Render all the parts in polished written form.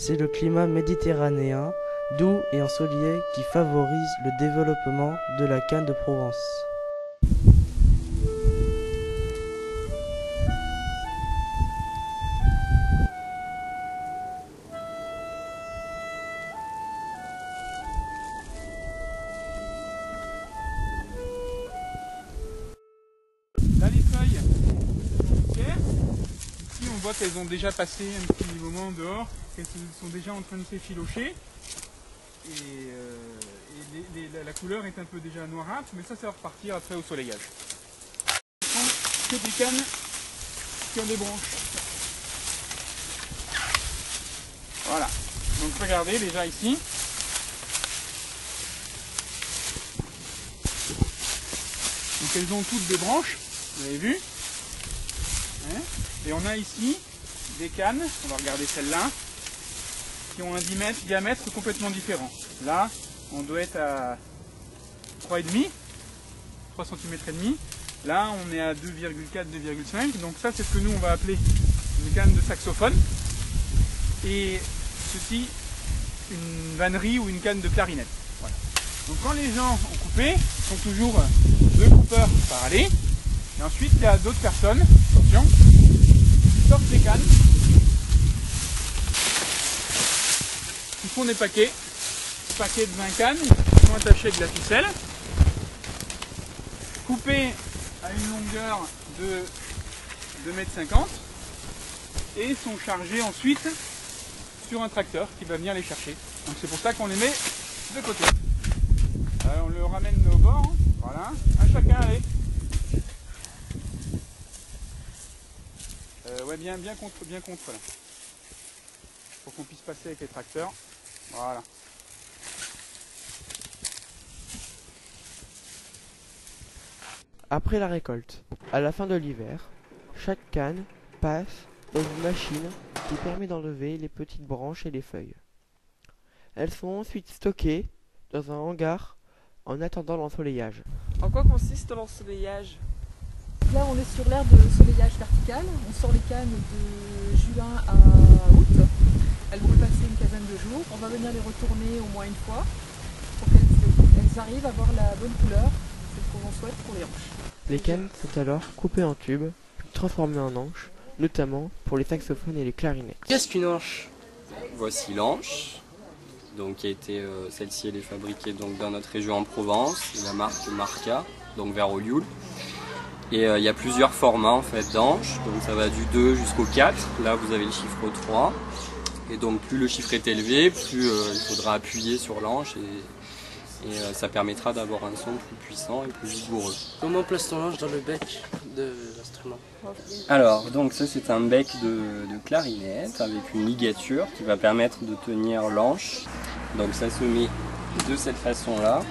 C'est le climat méditerranéen, doux et ensoleillé qui favorise le développement de la canne de Provence. Là, les feuilles sont claires. Ici, on voit qu'elles ont déjà passé un petit moment dehors, qu'elles sont déjà en train de s'effilocher. Et la couleur est un peu déjà noirâtre, mais ça va repartir après au soleillage. On prend que des cannes qui ont des branches. Voilà. Donc regardez déjà ici. Donc elles ont toutes des branches, vous avez vu. Hein? Et on a ici des cannes, on va regarder celle-là, qui ont un diamètre complètement différent. Là, on doit être à 3,5 cm et demi. Là, on est à 2,4, 2,5. Donc ça, c'est ce que nous, on va appeler une canne de saxophone. Et ceci, une vannerie ou une canne de clarinette. Voilà. Donc quand les gens ont coupé, ils sont toujours 2 coupeurs par allée. Et ensuite, il y a d'autres personnes, attention, qui sortent les cannes, qui font des paquets de 20 cannes, qui sont attachés avec de la ficelle, coupés à une longueur de 2,50 m et sont chargés ensuite sur un tracteur qui va venir les chercher. Donc c'est pour ça qu'on les met de côté. On le ramène au bord, voilà, à chacun, allez. Ouais, bien contre là. Pour qu'on puisse passer avec les tracteurs. Voilà. Après la récolte, à la fin de l'hiver, chaque canne passe dans une machine qui permet d'enlever les petites branches et les feuilles. Elles sont ensuite stockées dans un hangar en attendant l'ensoleillage. En quoi consiste l'ensoleillage? Là, on est sur l'ère de soleillage vertical. On sort les cannes de juin à août. Elles vont passer une quinzaine de jours. On va venir les retourner au moins une fois pour qu'elles arrivent à avoir la bonne couleur, c'est ce qu'on en souhaite pour les hanches. Les cannes sont alors coupées en tubes, puis transformées en hanches, notamment pour les saxophones et les clarinettes. Qu'est-ce qu'une hanche? Voici l'anche. Donc celle-ci elle est fabriquée donc dans notre région en Provence, c'est la marque Marca, donc vers Olioul. Et il y a plusieurs formats en fait d'anches, donc ça va du 2 jusqu'au 4, là vous avez le chiffre 3. Et donc plus le chiffre est élevé, plus il faudra appuyer sur l'anche et ça permettra d'avoir un son plus puissant et plus vigoureux. Comment place-t-on l'anche dans le bec de l'instrument? Alors, donc ça c'est un bec de clarinette avec une ligature qui va permettre de tenir l'anche. Donc ça se met de cette façon-là.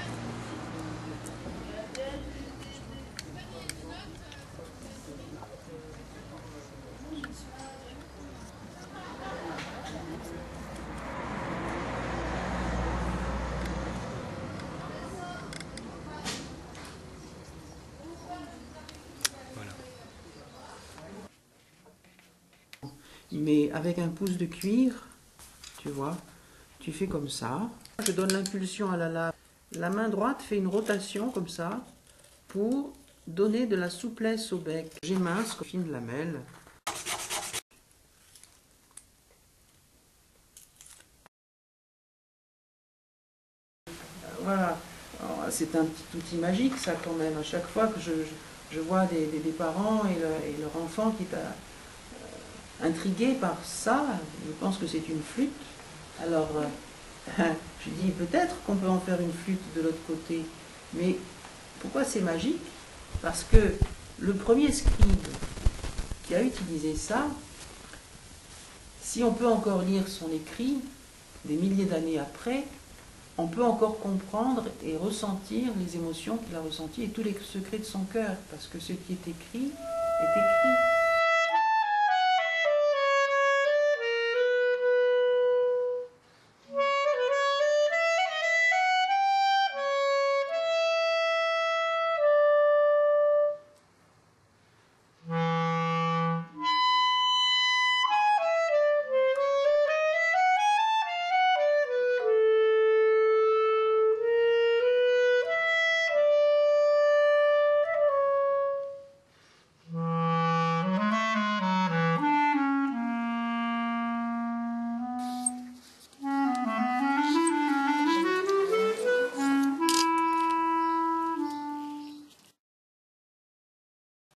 Mais avec un pouce de cuir, tu vois, tu fais comme ça. Je donne l'impulsion à la lame. La main droite fait une rotation comme ça pour donner de la souplesse au bec. J'émince, fine lamelle. Voilà, c'est un petit outil magique ça quand même. À chaque fois que je vois des parents et leur enfant qui est intrigué par ça, je pense que c'est une flûte. Alors, je dis peut-être qu'on peut en faire une flûte de l'autre côté. Mais pourquoi c'est magique? Parce que le premier scribe qui a utilisé ça, si on peut encore lire son écrit, des milliers d'années après, on peut encore comprendre et ressentir les émotions qu'il a ressenties et tous les secrets de son cœur. Parce que ce qui est écrit est écrit.